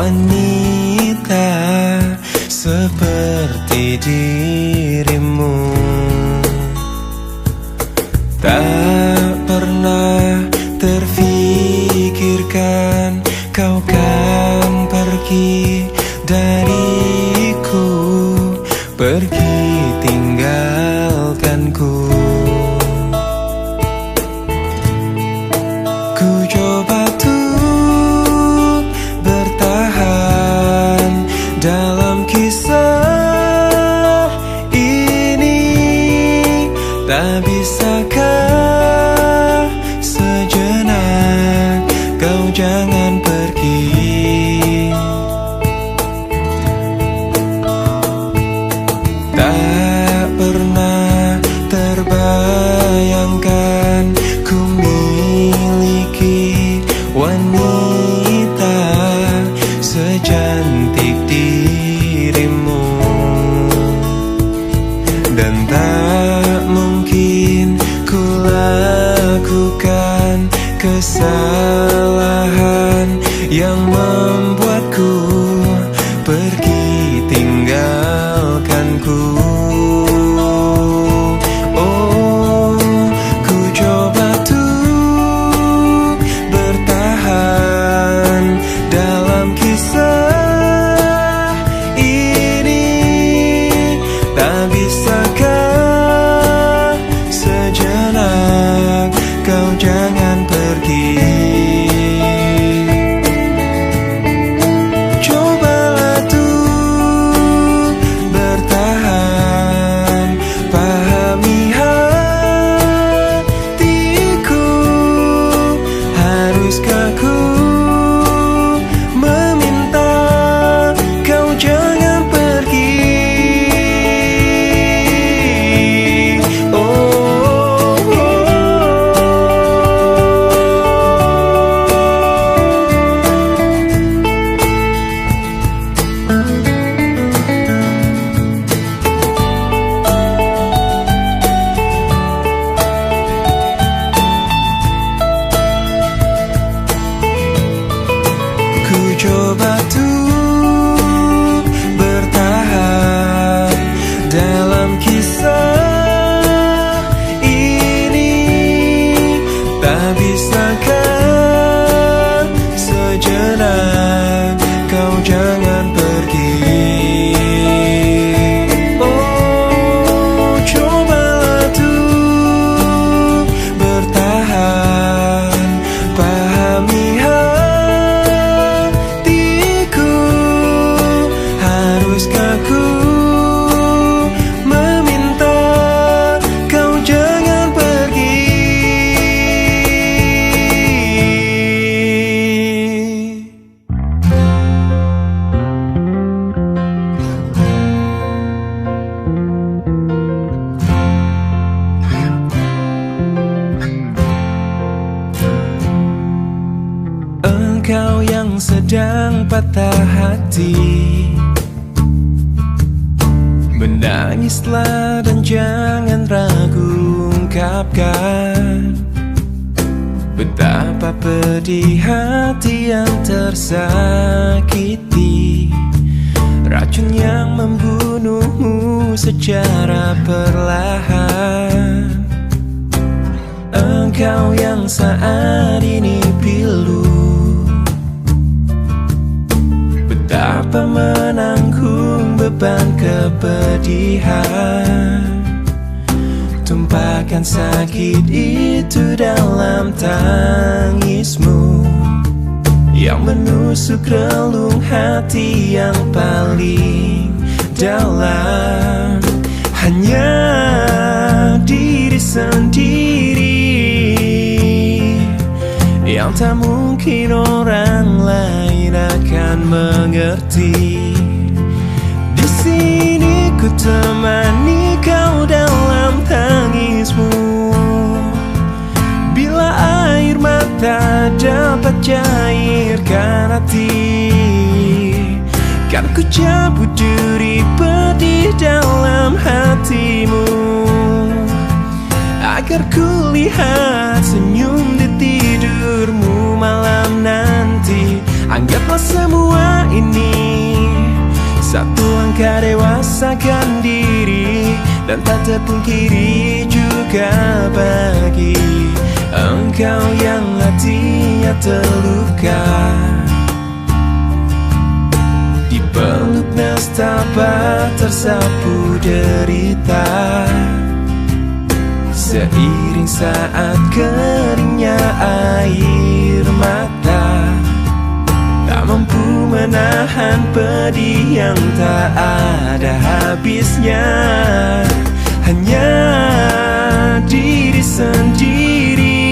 wanita seperti dirimu. Tak pernah terfikirkan kau kan pergi dariku, pergi tinggalkanku. Ku coba tuh bertahan dalam kisah ini. Tak bisakah sejenak kau jangan pergi? Tak pernah terbayangkan ku miliki wanita secantik dirimu. Dan tak mungkin ku lakukan kesalahan yang membuatku pergi tinggalkanku. Oh, ku coba tuh bertahan dalam kisah ini. Tak bisakah sejenak kau jangan pergi? Cobalah tuh bertahan, pahami hatiku. Haruskah ku meminta kau jangan pergi? Ku coba tuh bertahan dalam kisah ini. Tak bisakah sejenak kau jangan pergi? Oh, cobalah tuh bertahan, pahami haruskah ku meminta kau jangan pergi? Engkau yang sedang patah hati, menangislah dan jangan ragu ungkapkan betapa pedih hati yang tersakiti. Racun yang membunuhmu secara perlahan. Engkau yang saat ini pilu, betapa menanggung beban kepedihan. Tumpahkan sakit itu dalam tangismu yang menusuk relung hati yang paling dalam. Hanya diri sendiri yang tak mungkin orang lain akan mengerti. Di sini ku temani kau dalam tangismu. Bila air mata dapat cairkan hati, kan ku cabut duri pedih dalam hatimu, agar ku lihat senyum di tidurmu malam nanti. Anggaplah Anggaplah semua ini satu langkah dewasakan diri, dan tak terpungkiri juga bagi engkau yang hatinya terluka, dipeluk nestapa tersapu derita, seiring saat keringnya air mata, tak mampu menahan pedih yang tak ada habisnya. Hanya diri sendiri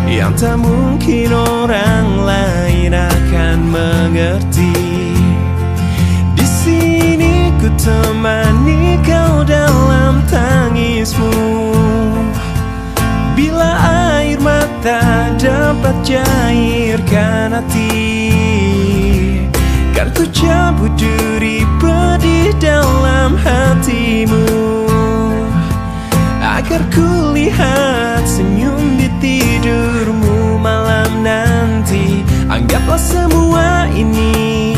yang tak mungkin orang lain akan mengerti. Di sini ku temani kau dalam tangismu, bila air mata dapat cairkan hati, kan ku cabut duri pedih dalam hatimu, agar ku lihat senyum di tidurmu malam nanti. Anggaplah semua ini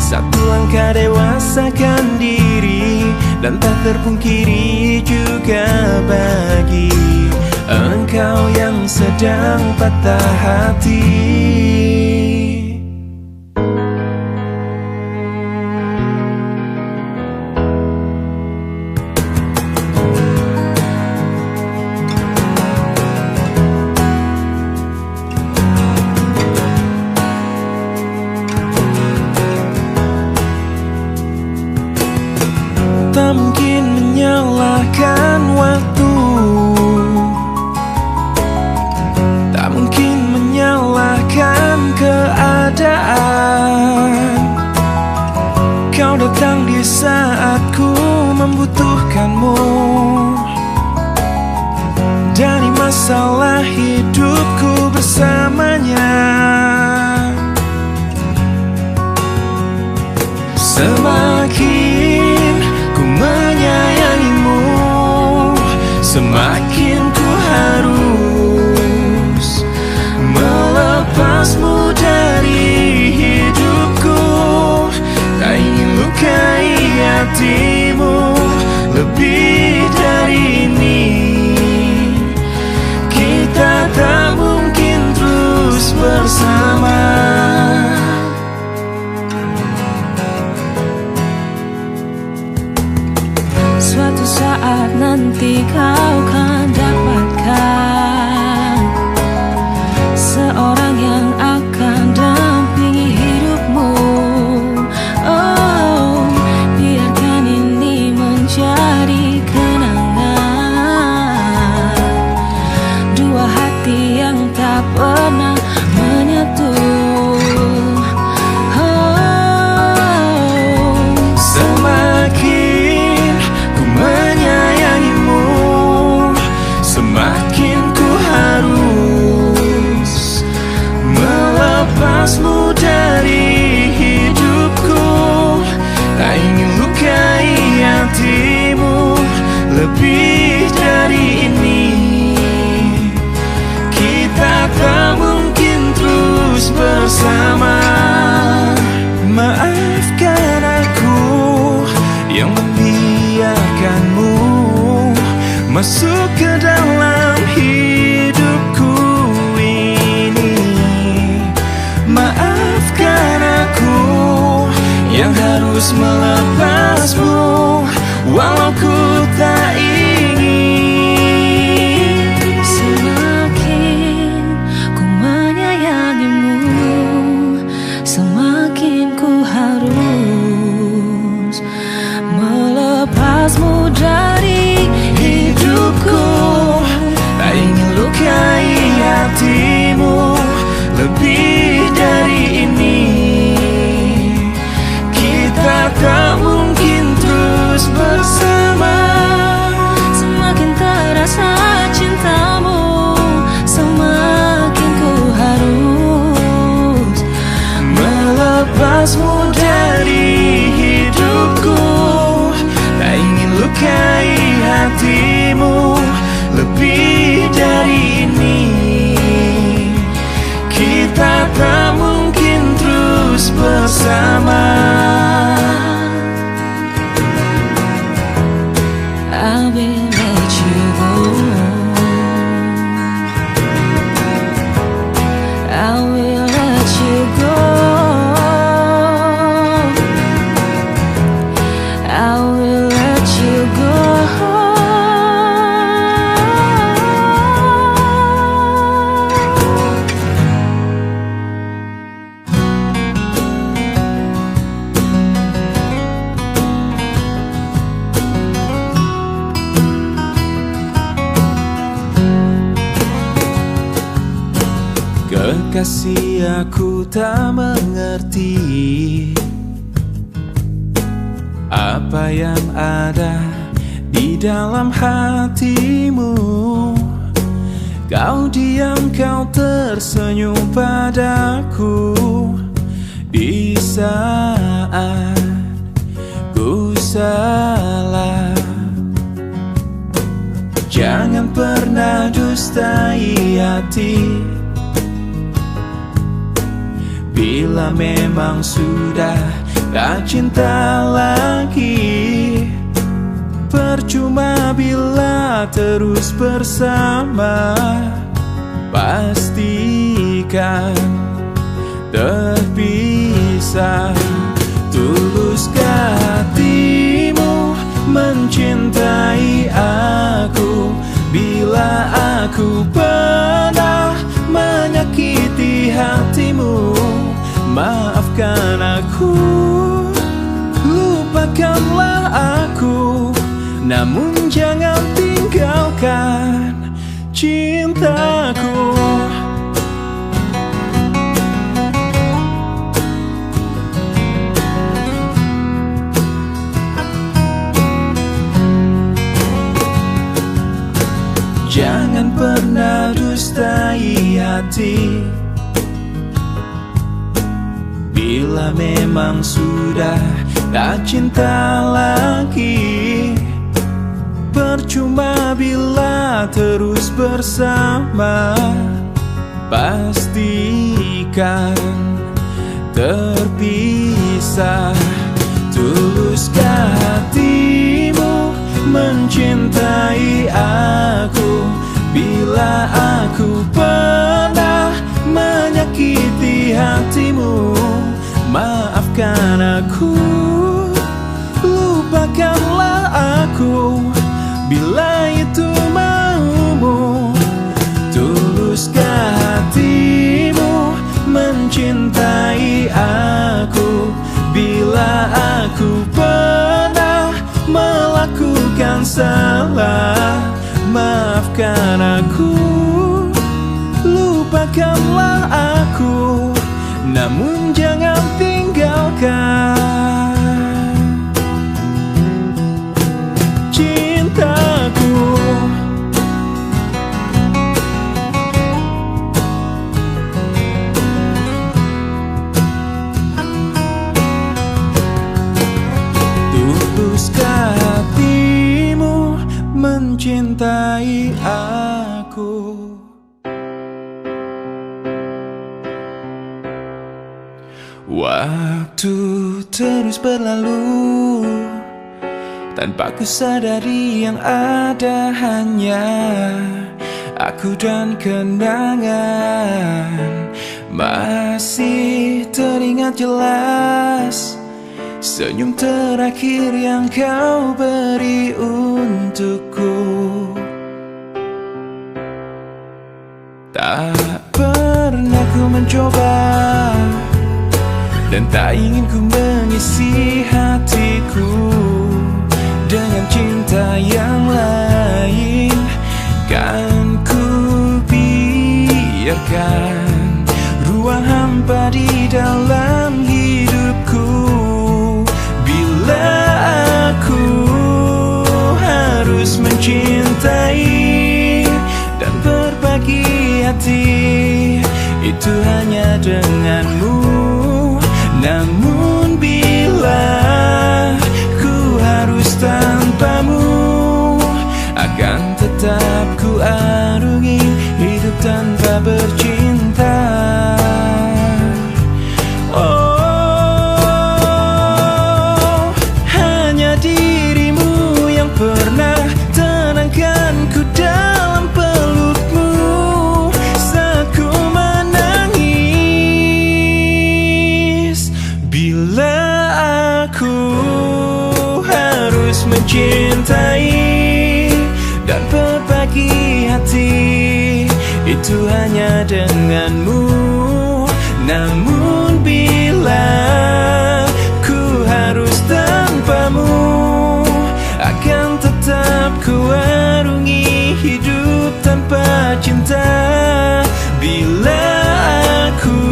satu langkah dewasakan diri, dan tak terpungkiri juga bagi engkau yang sedang patah hati. Tak mungkin menyalahkan waktu, tak mungkin menyalahkan keadaan. Kau datang di saat ku membutuhkanmu, dari masalah hidupku bersamanya. Semakin ku menyayangimu, semakin ku harus melepasmu dari hidupku. Tak ingin lukai hatimu lebih dari ini. Kita tak mungkin terus bersama. Suatu saat nanti kau kan dapatkan seorang yang akan dampingi hidupmu. Oh, biarkan ini menjadi kenangan dua hati yang tak pernah menyatu. Semakin ku harus melepasmu dari hidupku. Tak ingin lukai hatimu lebih dari ini. Kita tak mungkin terus bersama. Maafkan aku yang membiarkanmu masuk ke dalam hidupku ini. Maafkan aku yang harus melepasmu walau ku tak ingin. Semakin ku menyayangimu, semakin ku harus melepasmu dari hidupku. Tak ingin lukai hatimu lebih dari ini. Kita tak mungkin terus bersama. Semakin terasa cintamu, semakin ku harus melepasmu dari hidupku. Tak ingin lukai hatimu lebih dari ini. Kita tak bersama. I will let you go. I will let you go. I will let you go. Kekasih, aku tak mengerti apa yang ada di dalam hatimu. Kau diam, kau tersenyum padaku di saat ku salah. Jangan pernah dustai hati. Bila memang sudah tak cinta lagi, percuma bila terus bersama. Pastikan terpisah. Tuluskah hatimu mencintai aku? Bila aku pernah menyakiti hatimu, maafkan aku, lupakanlah aku, namun jangan tinggalkan cintaku. Jangan pernah dustai hati. Bila memang sudah tak cinta lagi, percuma bila terus bersama. Pastikan terpisah. Tuluskah hatimu mencintai aku? Bila aku pernah menyakiti hatimu, maafkan aku, lupakanlah aku, bila itu maumu. Tuluskah hatimu mencintai aku? Bila aku pernah melakukan salah, maafkan aku, lupakanlah aku, namun jangan tinggalkan cintaku. Tuluskah hatimu mencintai aku? Waktu terus berlalu tanpa ku sadari yang ada hanya aku dan kenangan. Masih teringat jelas senyum terakhir yang kau beri untukku. Tak pernah ku mencoba dan tak ingin ku mengisi hatiku dengan cinta yang lain. Kan ku biarkan ruang hampa di dalam hidupku. Bila aku harus mencintai dan berbagi hati, itu hanya denganmu. Namun bila ku harus tanpamu, akan tetap ku arungi hidup tanpa bercinta. Oh, harus mencintai dan berbagi hati itu hanya denganmu. Namun bila ku harus tanpamu, akan tetap ku arungi hidup tanpa cinta. Bila aku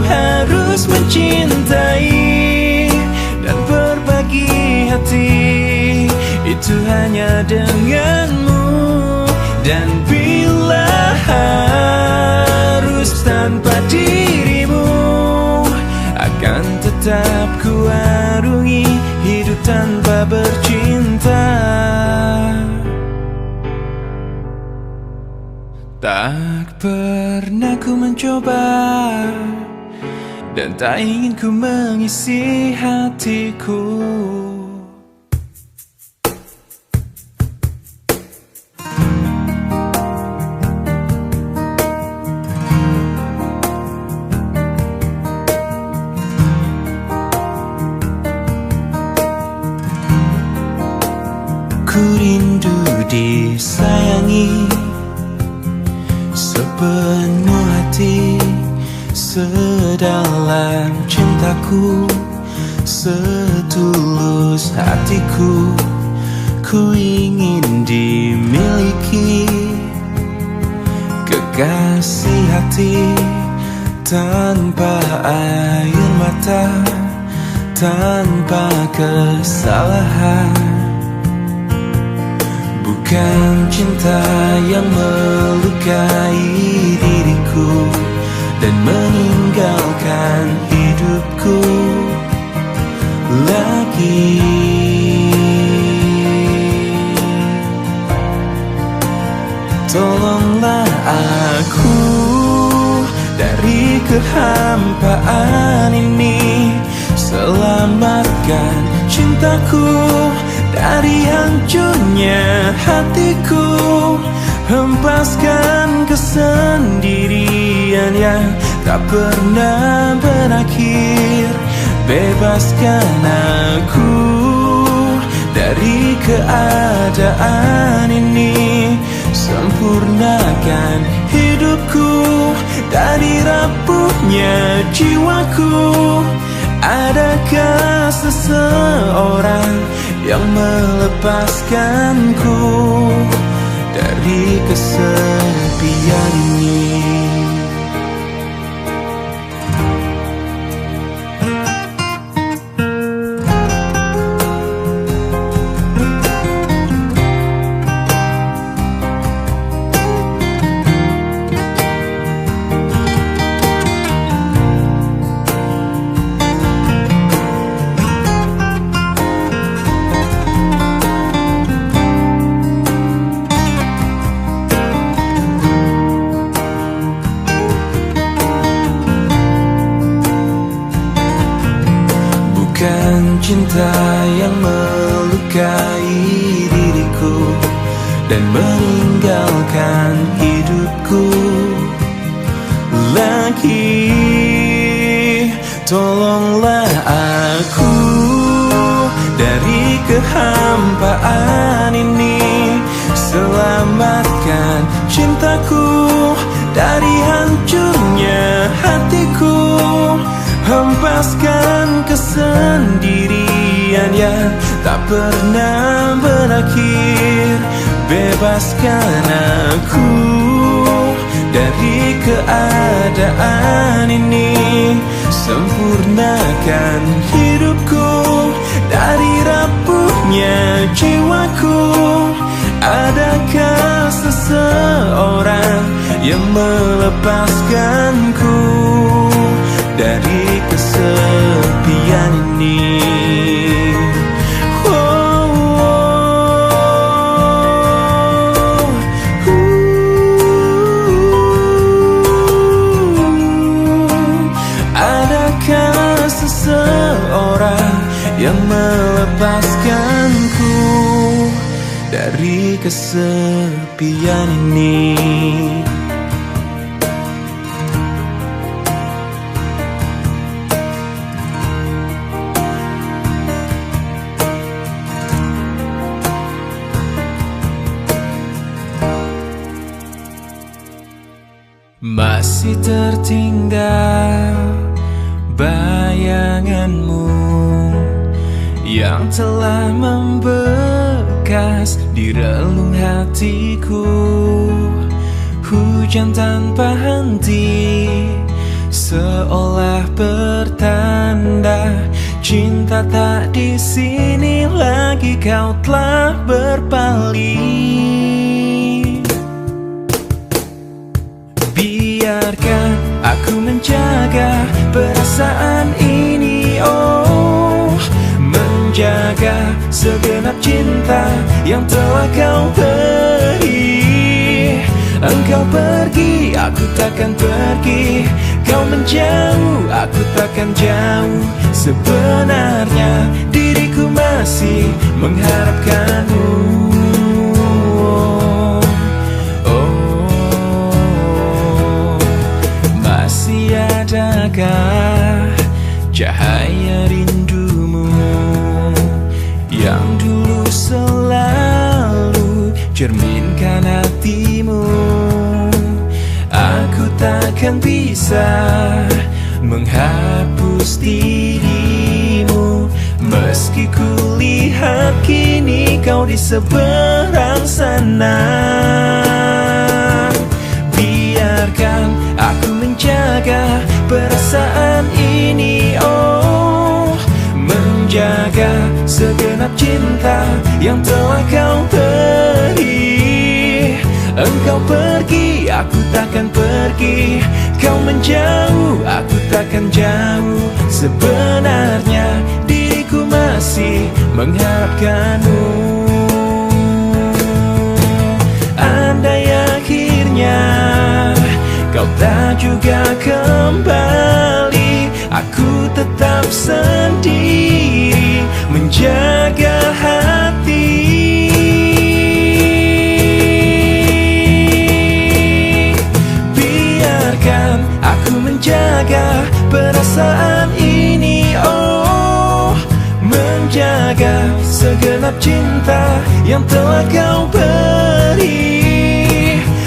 harus mencintai dan berbagi hati itu hanya denganmu. Dan bila harus tanpa dirimu, akan tetap ku arungi hidup tanpa bercinta. Tak pernah ku mencoba dan tak ingin ku mengisi hatiku. Ku rindu disayangi sepenuh hati, sedalam cintaku, setulus hatiku. Ku ingin dimiliki kekasih hati, tanpa air mata, tanpa kesalahan. Bukan cinta yang melukai diriku dan meninggalkan hidupku lagi. Tolonglah aku dari kehampaan ini, selamatkan cintaku dari hancurnya hatiku. Hempaskan kesendirian yang tak pernah berakhir. Bebaskan aku dari keadaan ini. Sempurnakan hidupku dari rapuhnya jiwaku. Adakah seseorang yang melepaskanku dari kesepian ini? Bukan cinta yang melukai diriku dan meninggalkan hidupku lagi. Tolonglah aku dari kehampaan ini. Selamatkan cintaku dari hancurnya hatiku. Hempaskan kesendirian yang tak pernah berakhir. Bebaskan aku dari keadaan ini. Sempurnakan hidupku dari rapuhnya jiwaku. Adakah seseorang yang melepaskanku dari kesepian ini? Adakah seseorang yang melepaskanku dari kesepian ini? Masih tertinggal bayanganmu yang telah membekas di relung hatiku. Hujan tanpa henti seolah bertanda cinta tak di sini lagi, kau telah berpaling. Biarkan aku menjaga perasaan ini, oh, menjaga segenap cinta yang telah kau beri. Engkau pergi, aku takkan pergi. Kau menjauh, aku takkan jauh. Sebenarnya diriku masih mengharapkanmu. Masih adakah cahaya rindumu yang dulu selalu cerminkan hatimu? Aku takkan bisa menghapus dirimu, meski ku lihat kini kau di seberang sana. Biarkan aku menjaga perasaan ini, oh, menjaga segenap cinta yang telah kau beri. Engkau pergi, aku takkan pergi. Kau menjauh, aku takkan jauh. Sebenarnya diriku masih mengharapkanmu. Andai akhirnya kau tak juga kembali, aku tetap sendiri menjaga hati. Biarkan aku menjaga perasaan ini, oh, menjaga segenap cinta yang telah kau beri.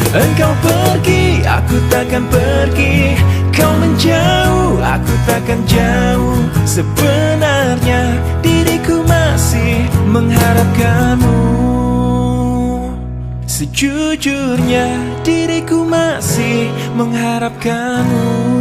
Engkau pergi, aku takkan pergi. Kau menjauh, aku takkan jauh. Sebenarnya diriku masih mengharapkanmu. Sejujurnya diriku masih mengharapkanmu.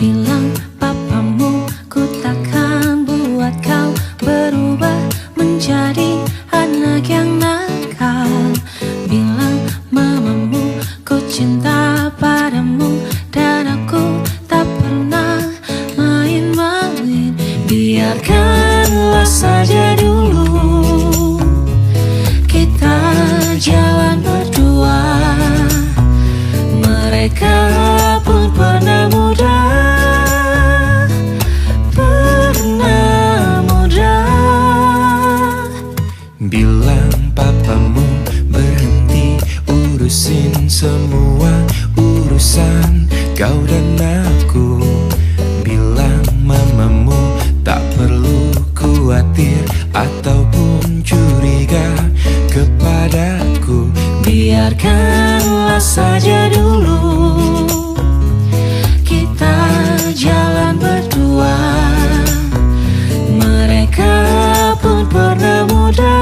Bilang papamu ku takkan buat kau berubah menjadi anak yang nakal. Bilang mamamu ku cinta padamu dan aku tak pernah main-main. Biarkanlah saja dulu kita jalan berdua. Mereka pun pernah muda, Bilang papamu berhenti urusin semua urusan kau dan aku. Bilang mamamu tak perlu khawatir ataupun curiga kepadaku. biarkanlah saja dulu kita jalan berdua. Mereka pun pernah muda,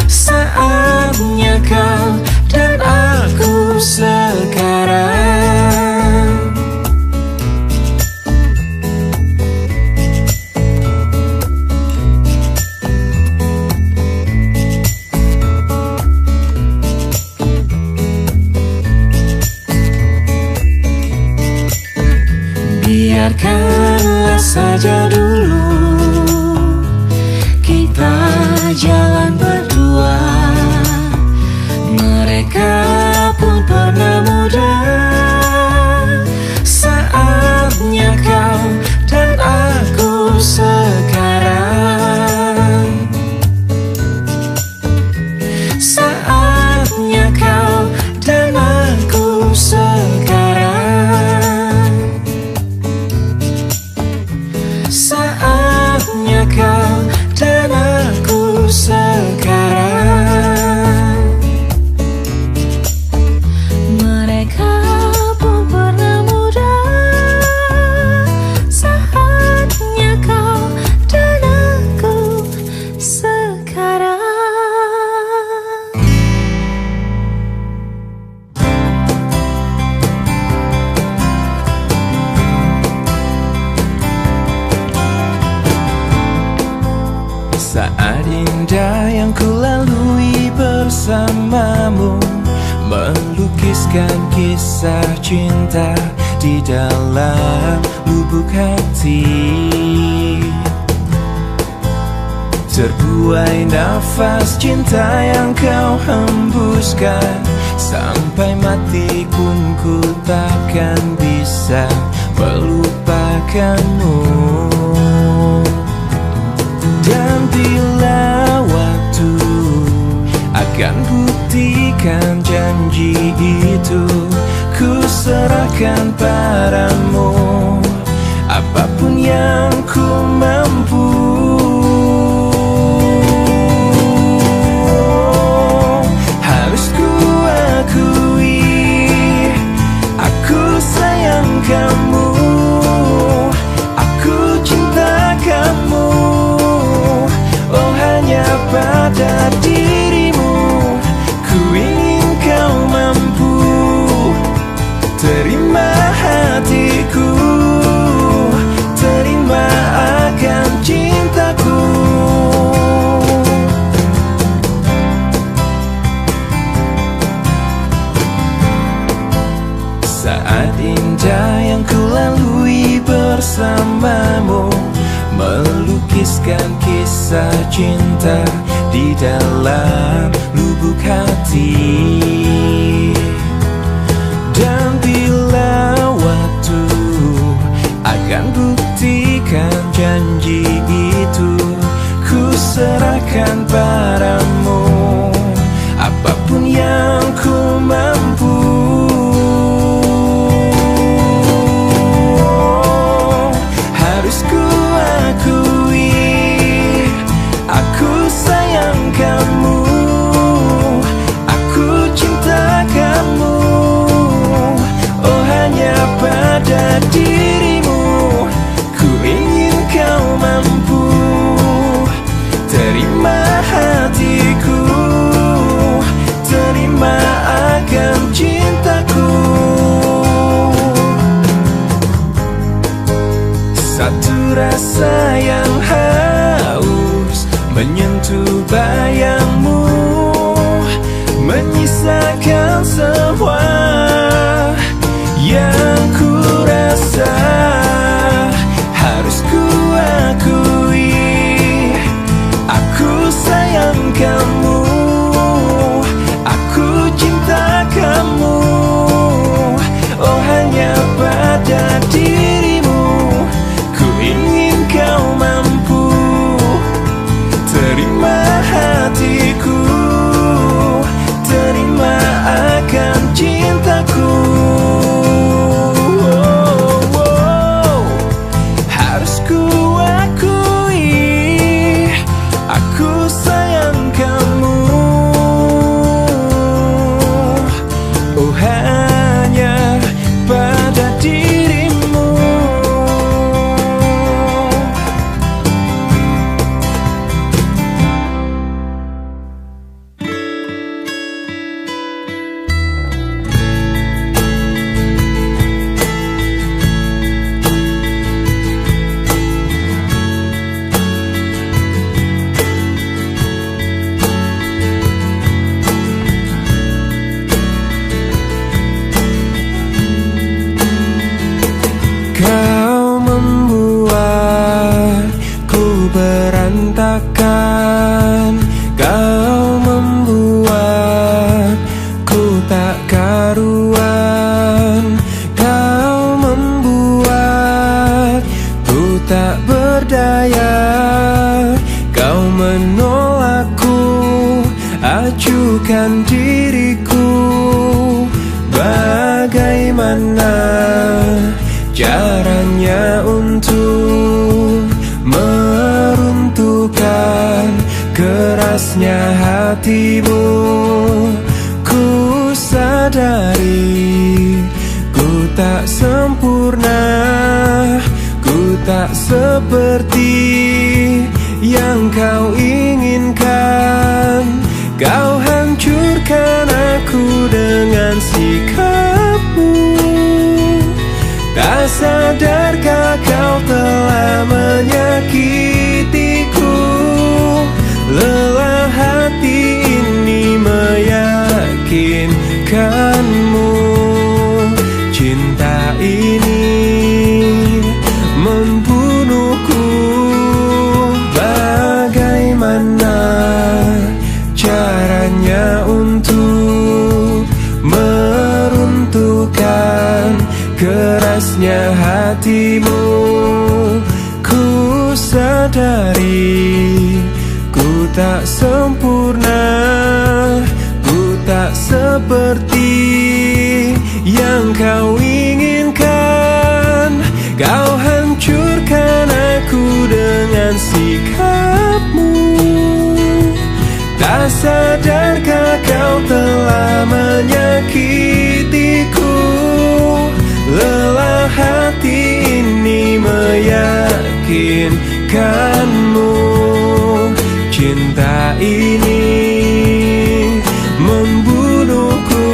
saatnya kau dan aku sekarang. Biarkanlah saja dulu kita jalan berdua. Mereka pun pernah muda, saatnya kau dan aku sekarang. Saatnya kau dan aku sekarang. bersamamu, melukiskan kisah cinta di dalam lubuk hati. Terbuai nafas cinta yang kau hembuskan, sampai mati pun ku takkan bisa melupakanmu. Dan bila waktu akan buktikan janji itu, ku serahkan padamu apapun yang ku mampu. Harus ku akui, aku sayang kamu, aku cinta kamu. Oh, hanya pada dirimu ku ingin kau mampu terima hatiku, terima akan cintaku. Saat indah yang ku lalui bersamamu, melukiskan kisah cinta di dalam lubuk hati. Dan bila waktu akan buktikan janji itu, ku serahkan padamu apapun yang ku mampu. Harus ku akui, aku sayang kamu, aku cinta kamu. Oh, hanya pada dirimu ku ingin kau mampu terima hatiku, terima akan cintaku. Satu rasa yang haus menyentuh bayangmu, menyisakan semua yang ku rasa. Harus ku akui, aku sayang kamu, aku cinta kamu. Oh, hanya pada dirimu ku ingin kau mampu terima hatiku, terima akan cintaku. Harus ku akui, aku sayang kamu. Oh, hanya pada dirimu. Kau membuatku berantakan, kau membuatku tak karuan, kau membuatku tak berdaya, kau menolakku, acuhkan diriku. Bagaimana caranya untuk meruntuhkan kerasnya hatimu? Ku sadari ku tak sempurna, ku tak seperti yang kau inginkan. Kau hancurkan aku dengan sikapmu. Tak sadarkah kau telah menyakitiku? Lelah hati ini menginginkanmu. Cinta ini membunuhku. Bagaimana caranya untuk meruntuhkan kerasnya hatimu? Ku sadari ku tak sempurna, ku tak seperti yang kau inginkan. Kau hancurkan aku dengan sikapmu. Tak sadarkah kau telah menyakitiku? Lelah hati ini meyakinkanmu. Cinta ini membunuhku.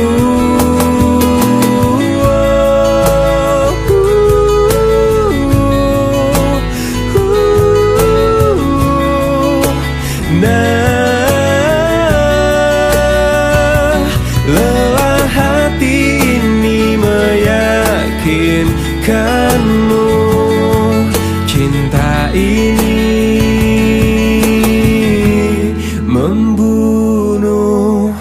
Lelah hati ini meyakinkanmu. Cinta ini membunuhku.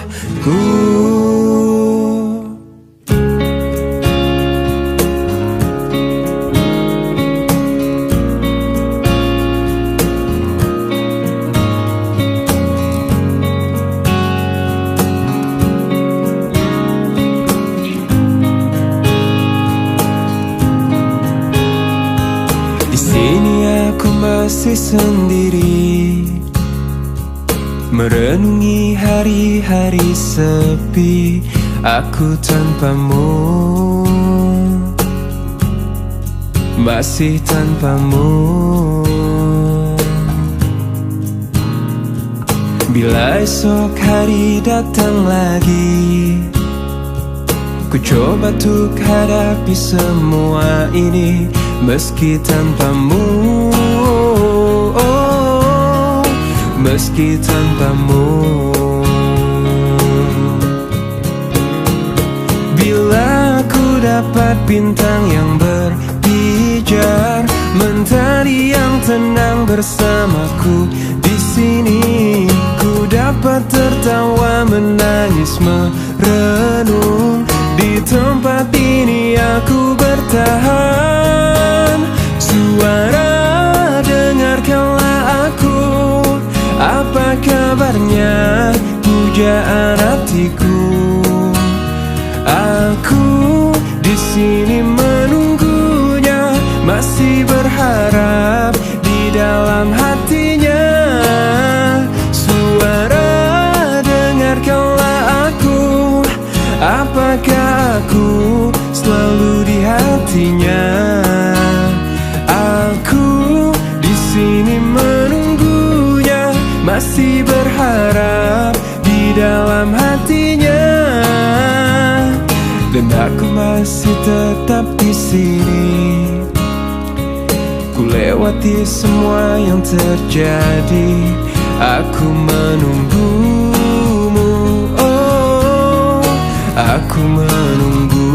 Di sini aku masih sendiri, merenungi hari-hari sepi aku tanpamu, masih tanpamu. Bila esok hari datang lagi, ku coba untuk hadapi semua ini meski tanpamu, meski tanpamu. Bila ku dapat bintang yang berpijar, mentari yang tenang bersamaku di sini, ku dapat tertawa, menangis, merenung. Di tempat ini aku bertahan. Suara, dengarkanlah aku. Apa kabarnya pujaan hatiku? Aku di sini menunggunya, masih berharap di dalam hatinya. Suara, dengarkanlah aku. Apakah aku selalu di hatinya? Aku di sini menunggunya, masih berharap di dalam hatinya. Dan aku masih tetap di sini. Ku lewati semua yang terjadi, aku menunggumu. Oh, aku menunggu.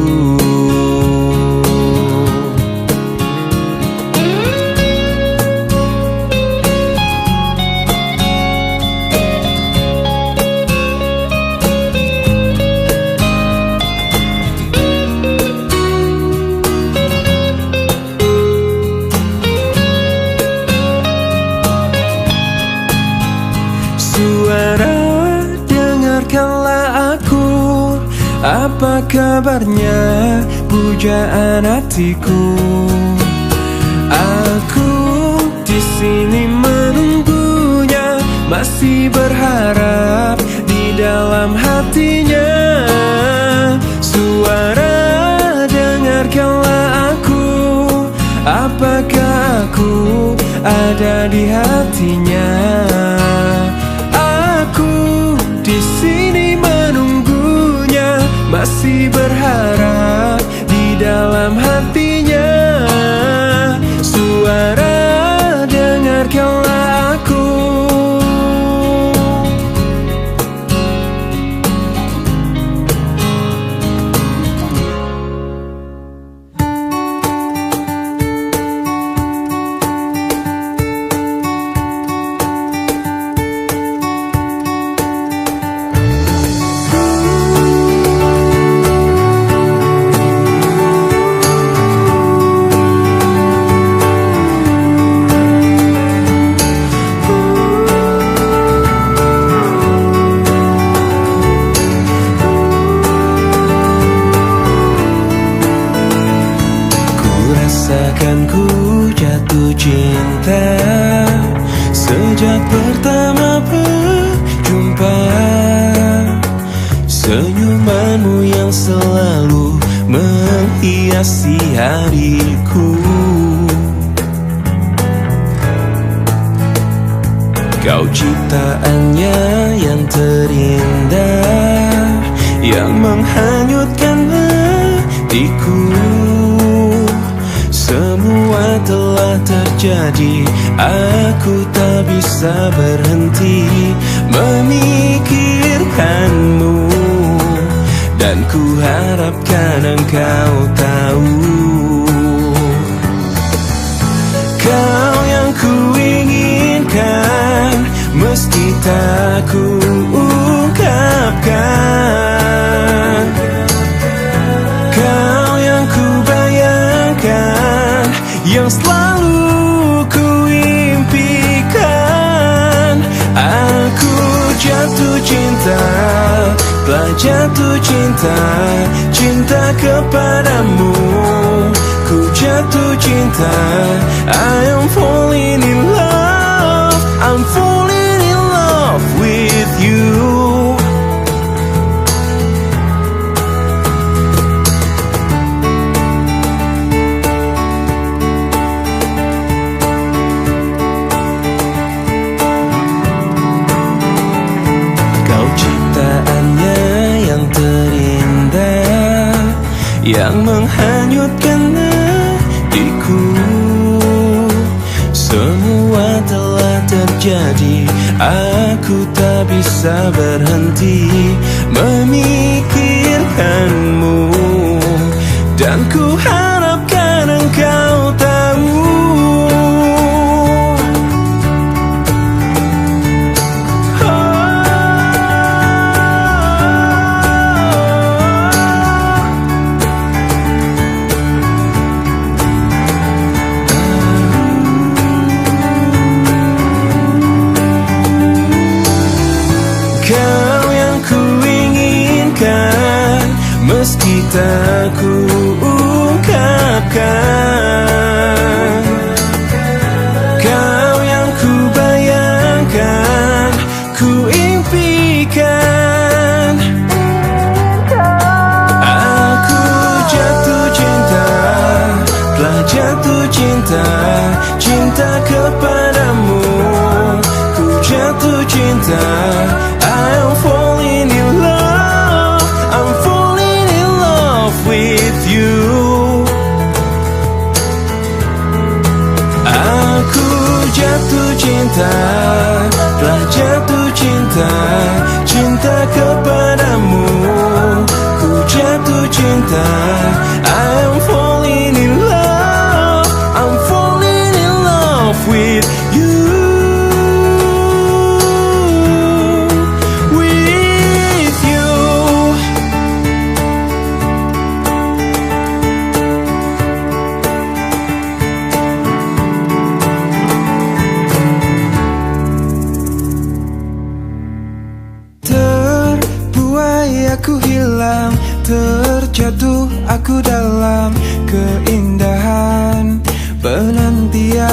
Suara, dengarkanlah aku. Apa kabarnya pujaan hatiku? Aku di sini menunggunya, masih berharap di dalam hatinya. Suara, dengarkanlah aku. Apakah aku ada di hatinya? Aku di sini menunggunya, masih berharap di dalam hatinya. Suara, dengarkanlah aku. Takkan ku jatuh cinta sejak pertama berjumpa. Senyumanmu yang selalu menghiasi hariku. Kau ciptaannya yang terindah, yang menghanyutkan hatiku. Semua telah terjadi, aku tak bisa berhenti memikirkanmu. Dan ku harapkan engkau tahu, kau yang ku inginkan, meski tak ku ungkapkan. Kau yang ku bayangkan, yang selalu ku impikan. Aku jatuh cinta, telah jatuh cinta, cinta kepadamu. Ku jatuh cinta, I am falling in love, I'm falling in love with you. Kau ciptaannya yang terindah, yang menghanyutkan hatiku. Semua telah terjadi, aku tak bisa berhenti memikirkanmu. Dan ku harapkan engkau tahu, kau yang ku inginkan, meski tak ku ungkapkan. Kau yang ku bayangkan, ku impikan. Aku jatuh cinta, telah jatuh cinta, cinta kepadamu. Ku jatuh cinta, I'm falling in love, I'm falling in love with you. Aku jatuh cinta, telah jatuh cinta, cinta kepadamu. Ku jatuh cinta, I'm falling in love, I'm falling in love with you. Aku hilang, terjatuh aku dalam keindahan penantian.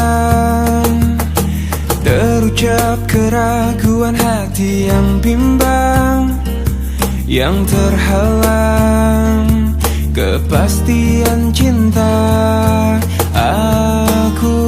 Terucap keraguan hati yang bimbang, yang terhalang kepastian cinta. Aku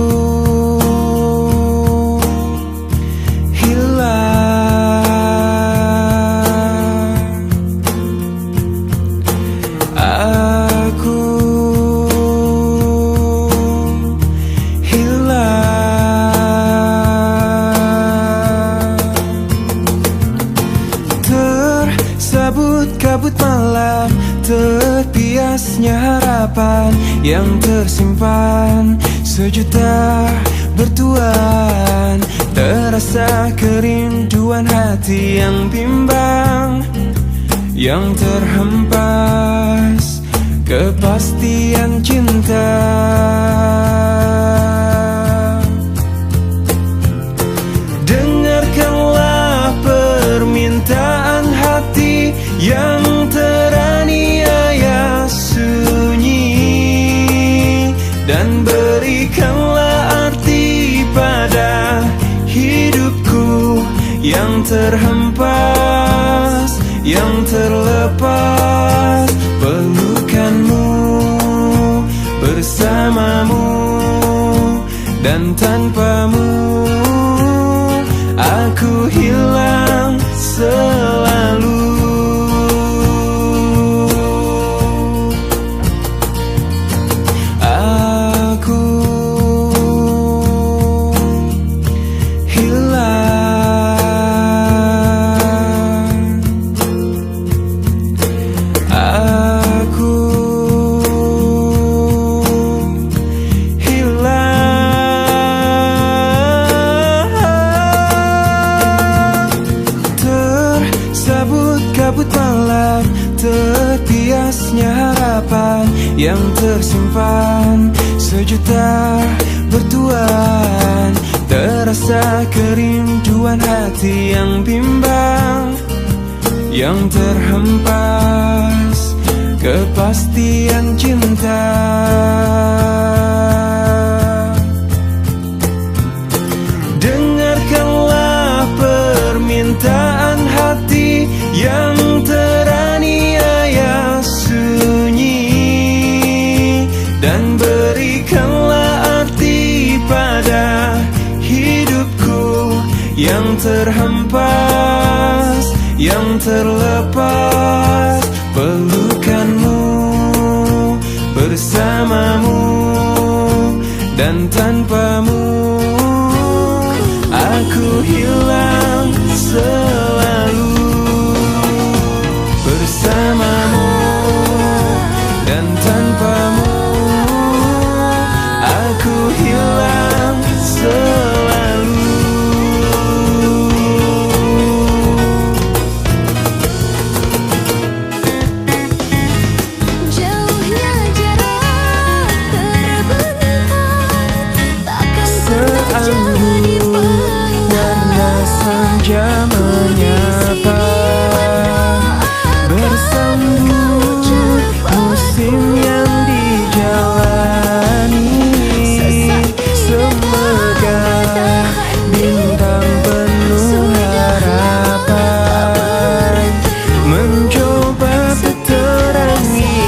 kabut malam, terbiasnya harapan yang tersimpan sejuta bertuan. Terasa kerinduan hati yang bimbang, yang terhempas kepastian cinta. Dengarkanlah permintaan hati yang teraniaya sunyi dan dan tanpamu aku hilang selalu. Aku hilang. Aku tersabut kabut malam, terbiasnya harapan yang tersimpan sejuta bertuan. Terasa kerinduan hati yang bimbang, yang terhempas kepastian cinta. Dengarkanlah permintaan hati yang teraniaya sunyi, dan berikanlah arti pada hidupku yang terhempas, yang terlepas. Pelukanmu bersamamu dan tanpamu aku hilang selalu. Bersamamu dan tanpamu aku hilang selalu. Jauhnya jarak terbentang, takkan pernah jadi warna senja menyapa, bersambut musim yang dijalani. Semoga bintang penuh harapan mencoba terangi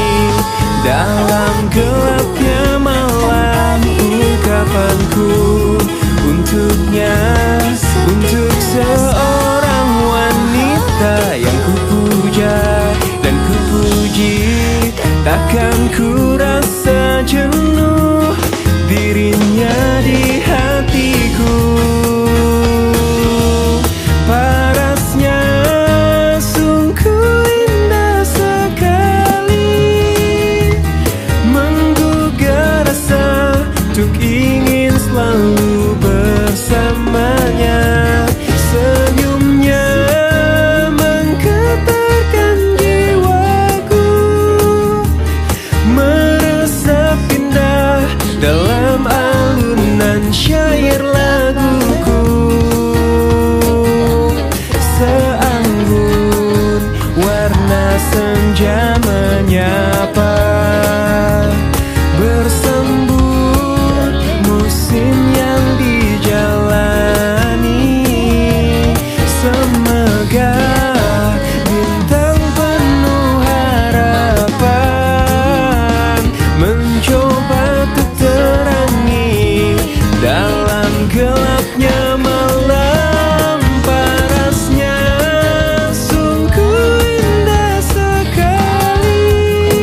dalam gelapnya malam. Ungkapanku untuknya, untuk seorang wanita yang kupuja dan kupuji, takkan ku rasa jenuh dirinya di hatiku. Parasnya sungguh indah sekali, menggugah rasa untuk ingin selalu bersamanya. Senyumnya menggetarkan jiwaku, meresap indah dalam alunan syair laguku. Seanggun warna senja menyapa, bersembut musim yang dijalani. Semoga bintang penuh harapan mencoba terangi dalam gelapnya malam. Parasnya sungguh indah sekali,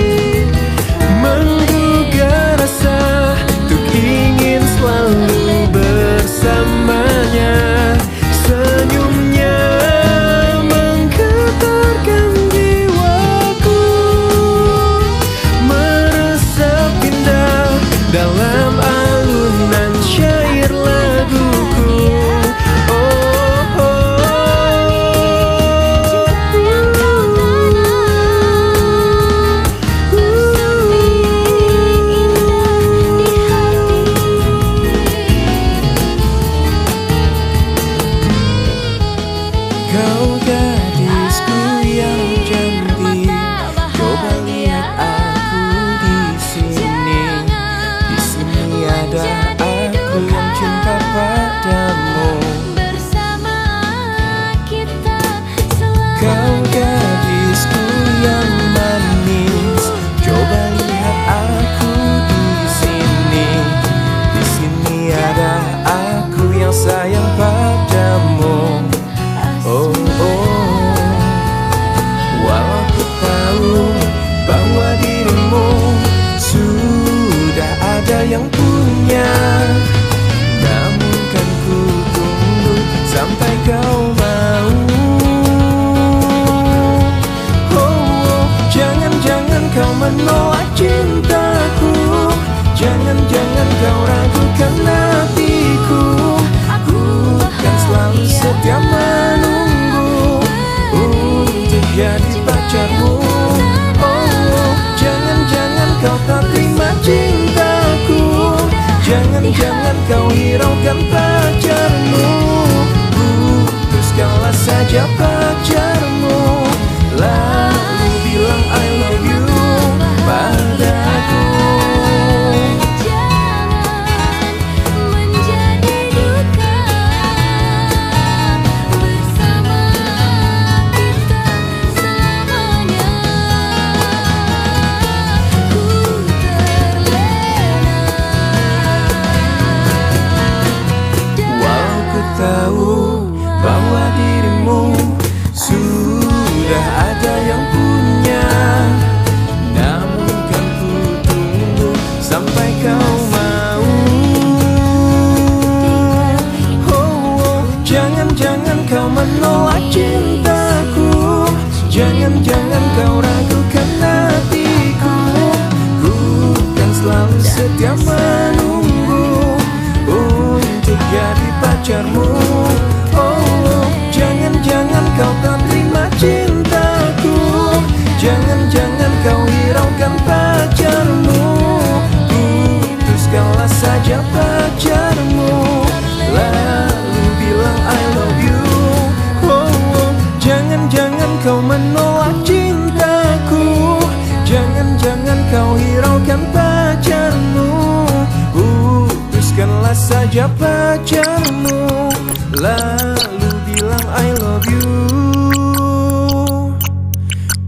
menolak cintaku. Jangan-jangan kau ragukan hatiku. Aku kan selalu setia menunggu untuk jadi pacarmu. Oh, jangan-jangan kau tak terima cintaku. Jangan-jangan kau hiraukan pacarmu. Putuskanlah saja pacarmu, lalu bilang I love you padaku. Tahu bahwa dirimu sudah ada yang punya, namun kan ku tunggu sampai kau mau. Oh, jangan-jangan kau menolak cintaku. Jangan-jangan kau ragukan hatiku. Ku kan selalu setia menunggu untuk jadi pacarmu. Oh, jangan-jangan kau tak terima cintaku. Jangan-jangan kau hiraukan pacarmu. Putuskanlah saja pacarmu, lalu bilang I love you. Oh, jangan-jangan kau menolak cintaku. Jangan-jangan kau hiraukan pacarmu. Putuskanlah saja pacarmu, lalu bilang I love you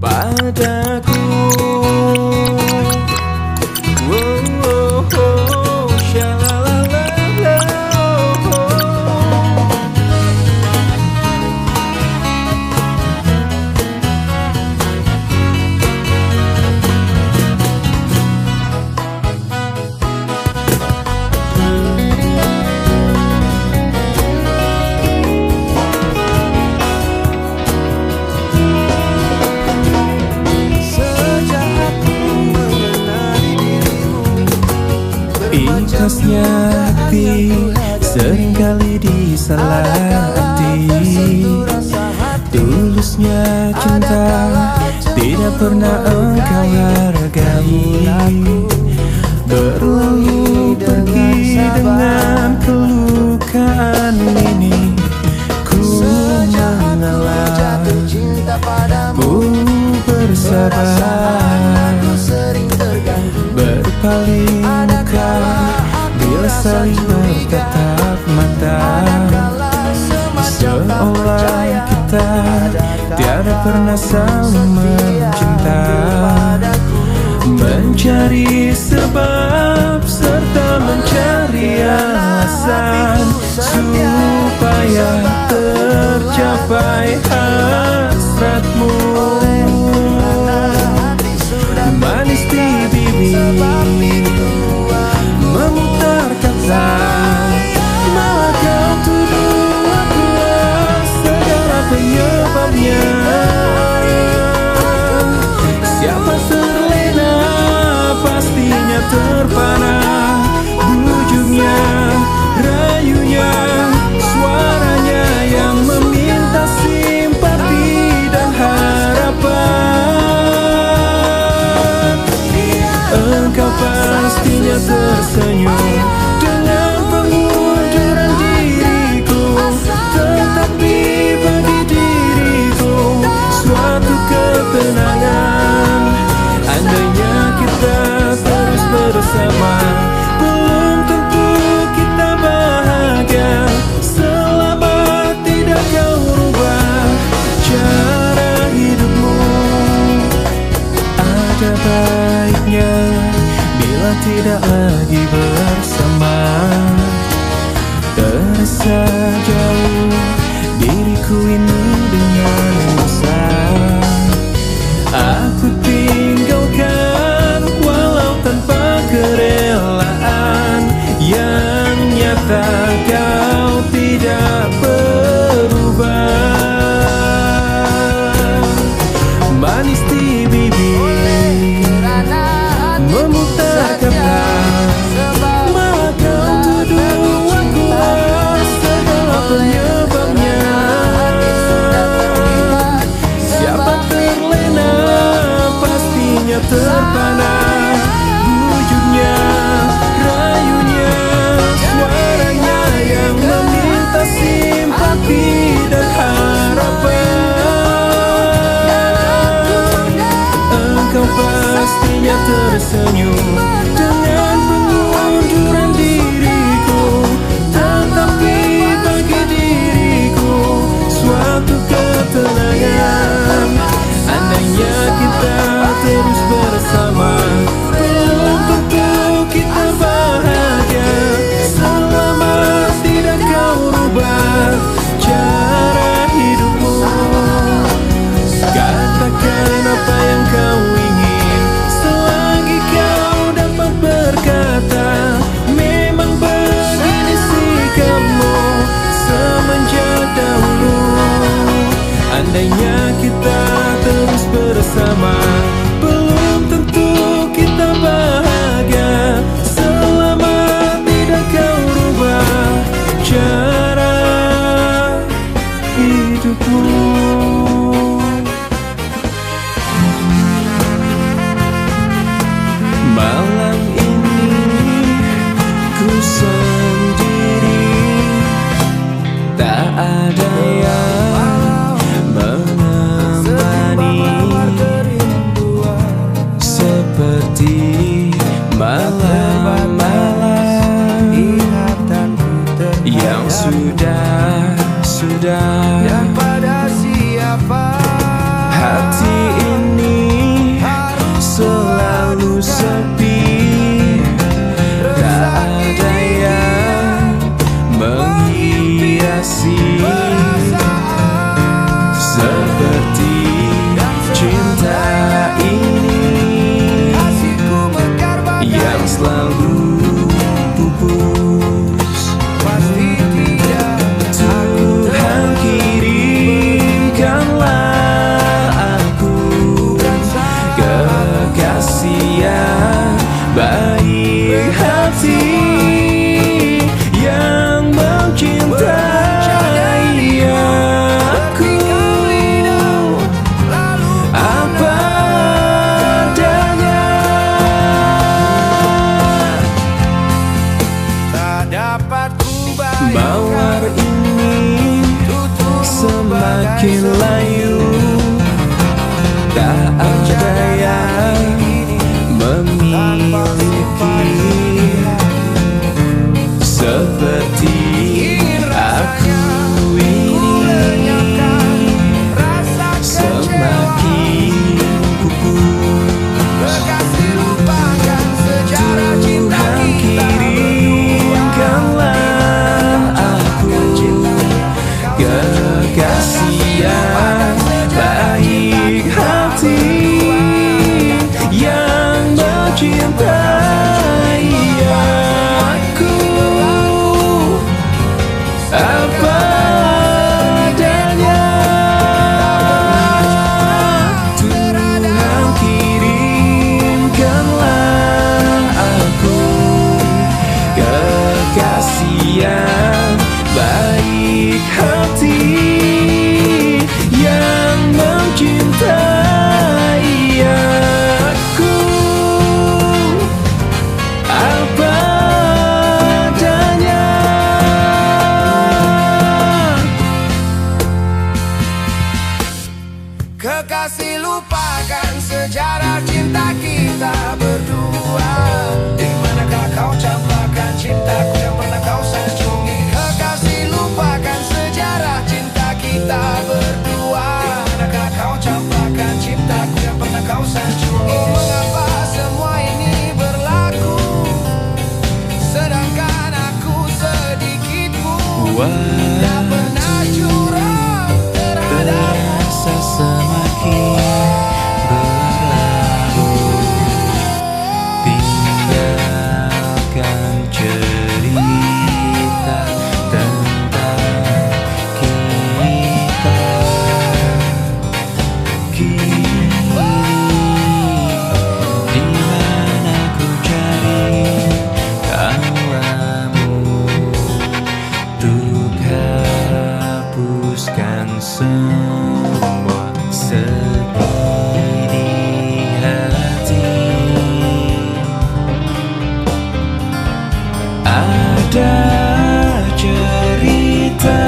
padaku. Ikhlasnya hati seringkali disalaharti. Tulusnya cinta tidak pernah engkau hargai. Berlalu pergi dengan kelukaan ini. Ku mengalah, ku bersabar, berpaling muka bila saling bertatap mata. Seolah kita tiada pernah saling mencinta. Mencari sebab serta mencari alasan supaya tercapai hasratmu. Manis di bibir memutar kata, malah kau tuduh aku segala penyebabnya. Siapa terlena pastinya terpana. Bujuknya, rayunya, suaranya yang meminta simpati dan harapan. Engkau pastinya tersenyum dengan pengunduran diriku, tetapi bagi diriku suatu ketenangan. Andainya kita terus bersama, belum tentu kita bahagia. Selama tidak kau rubah cara hidupmu, ada baiknya bila tidak lagi bersama. Terasa jauh diriku ini dengan bosan. Aku tinggalkan walau tanpa kerelaan. Yang nyata kau tidak berubah. Manis di bibir mana wujudnya, rayunya, suaranya yang meminta simpati dan harapan. Engkau pastinya tersenyum dengan pengunduran diriku, tetapi bagi diriku suatu ketenangan. Andainya kita terus bersama, belum tentu kita bahagia. Selama tidak kau rubah cara hidupmu, katakan apa yang kau ingin. Selagi kau dapat berkata, memang begini sikapmu semenjak dahulu. Andainya kita terus bersama, belum tentu kita bahagia. Selama tidak kau rubah cara hidupmu. Malam ini ku sendiri, tak ada yang menemani. Seperti malam-malam yang sudah Dan pada siapa hati ini selalu sepi, tak ada yang menghiasi. Seperti cinta ini kasihku mekar bagai yang selalu pupus. pasti tidak Tuhan kirimkanlah aku kekasih yang baik hati, yang mencintai aku apa adanya. tak dapat ku bayangkan. Mawar ini semakin layu, tak ada yang memiliki. Seperti aku ini semakin pupus. Kekasih lupakan sejarah cinta Tuhan kita kirimkanlah aku kekasih yang baik hati, yang mencintai aku apa adanya. Tuhan kirimkanlah aku kekasih yang baik hati, yang mencintai aku Ada cerita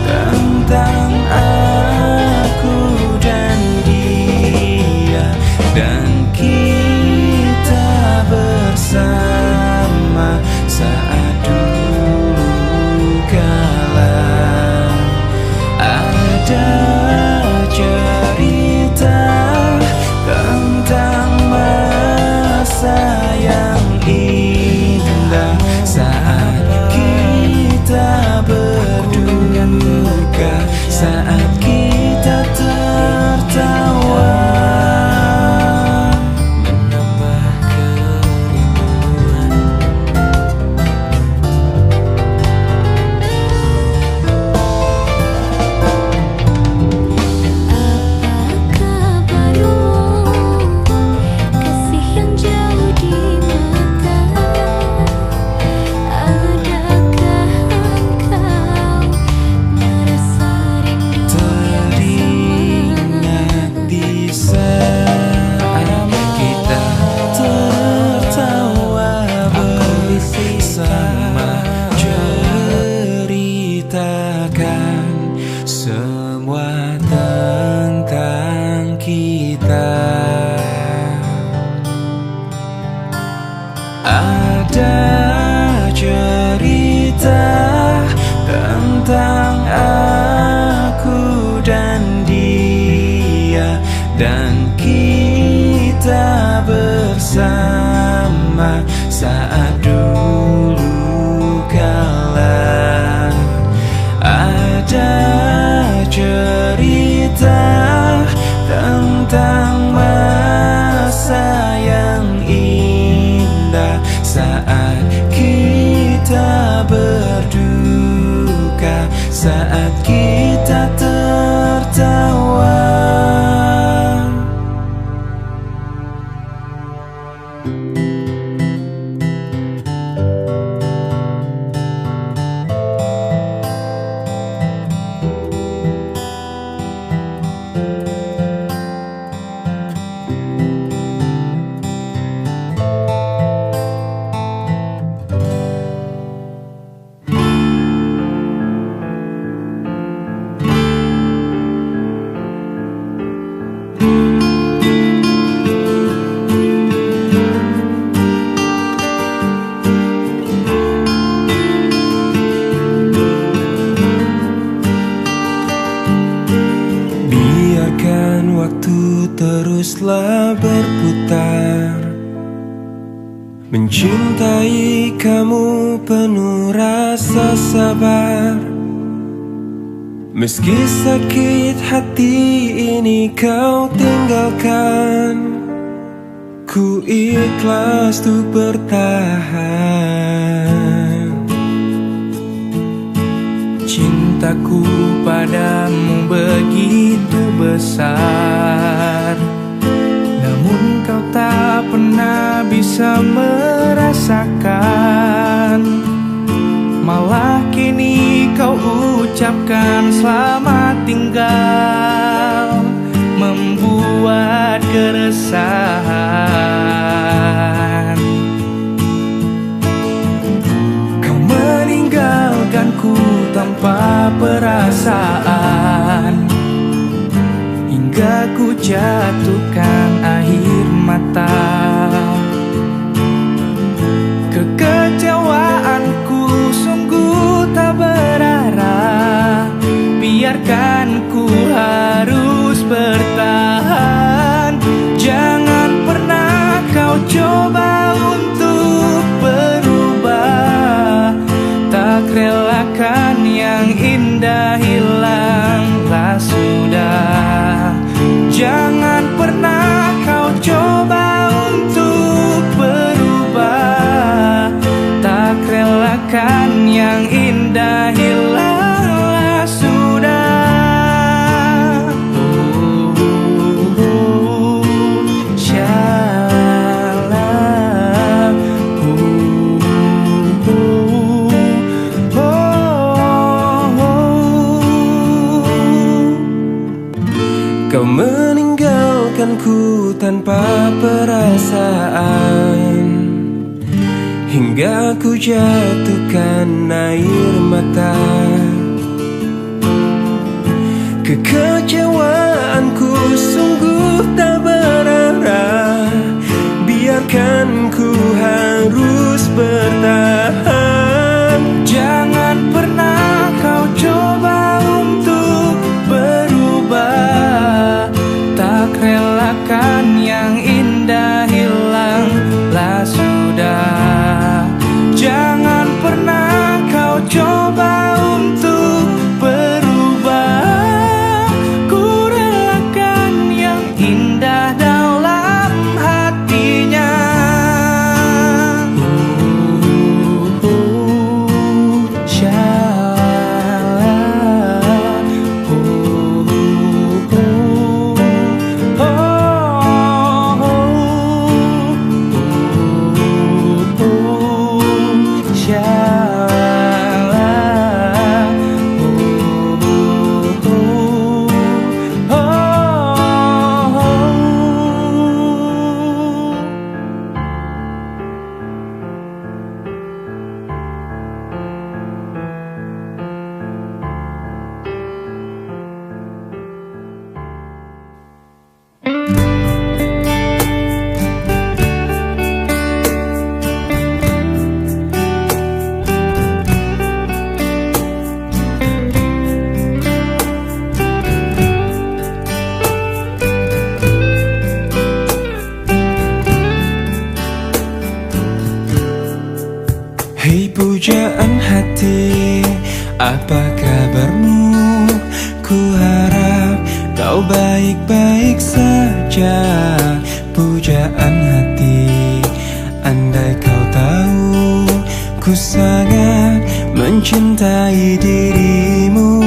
tentang aku dan dia, dan kita bersama saat dulu kala. Ada cerita tentang masa yang indah saat kita berduka, saat kita tertawa, menambah kerinduan. Apa kabarmu, kasih yang jauh di mata? Adakah engkau merasa rindu yang Teringat di saat kita tertawa bersama, ceritakan semua tentang kita. Ada cerita tentang aku dan dia, dan kita bersama saat dulu kala. Ada cerita tentang masa yang indah saat kita berduka, saat kita tertawa. Biarkan waktu teruslah berputar, mencintai kamu penuh rasa sabar. Meski sakit hati ini kau tinggalkan, ku ikhlas untuk bertahan. Cintaku padamu begitu besar, namun kau tak pernah bisa merasakan. Malah kini kau ucapkan selamat tinggal, membuat keresahan. Kau meninggalkanku tanpa perasaan, hingga ku jatuhkan air mata. Kekecewaanku sungguh tak berarah, biarkan ku harus bertahan. Jangan pernah kau coba untuk berubah, tak relakan yang indah hilanglah sudah. Jangan pernah kau coba untuk berubah, tak relakan yang indah hilanglah sudah. Kau meninggalkanku tanpa perasaan, hingga ku jatuhkan air mata. Kekecewaanku sungguh tak berarah, biarkan ku harus bertahan. Jangan pernah kau coba untuk berubah, tak relakan yang indah hilanglah sudah. Jangan pernah kau coba untuk berubah, ku relakan yang indah dalam hatinya. Hei pujaan hati, apa kabarmu? Ku harap kau baik-baik saja. Pujaan hati, andai kau tahu ku sangat mencintai dirimu.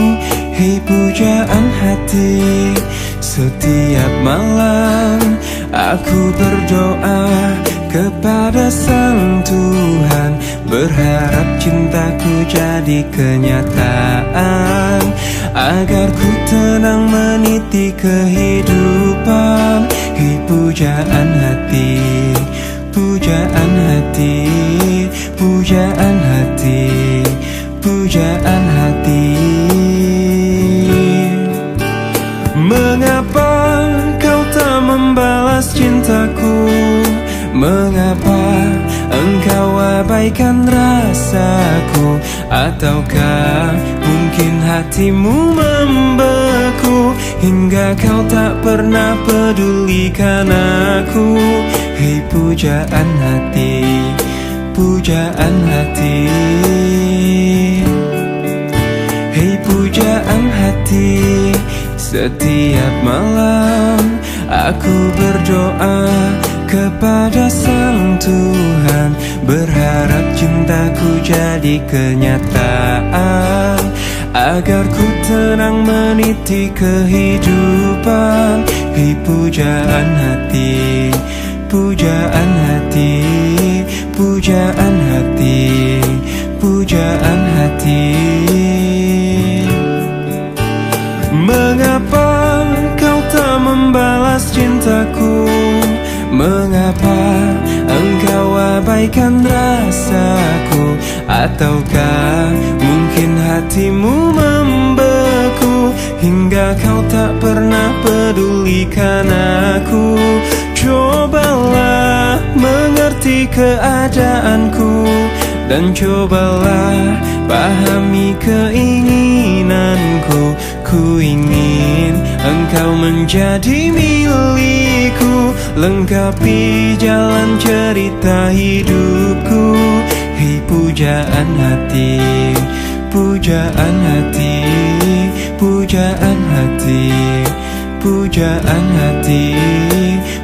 Hei pujaan hati, setiap malam aku berdoa kepada Sang Tuhan, berharap cintaku jadi kenyataan, agar ku tenang meniti kehidupan. Hei pujaan hati, pujaan hati, pujaan hati, pujaan hati. Mengapa kau tak membalas cintaku? Mengapa engkau abaikan rasaku? Ataukah mungkin hatimu membeku, hingga kau tak pernah pedulikan aku? Hei pujaan hati, pujaan hati. Hei pujaan hati, setiap malam aku berdoa kepada Sang Tuhan, berharap cintaku jadi kenyataan, agar ku tenang meniti kehidupan. Hei pujaan hati, pujaan hati, pujaan hati, pujaan hati. Mengapa kau tak membalas cintaku? Mengapa engkau abaikan rasaku? Ataukah mungkin hatimu membeku, hingga kau tak pernah pedulikan aku? Cobalah mengerti keadaanku, dan cobalah pahami keinginanku. Ku ingin engkau menjadi milikku, lengkapi jalan cerita hidupku. Hei pujaan hati, pujaan hati, pujaan hati, pujaan hati,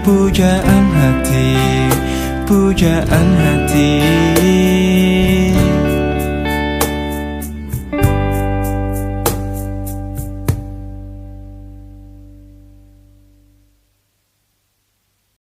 pujaan hati, pujaan hati.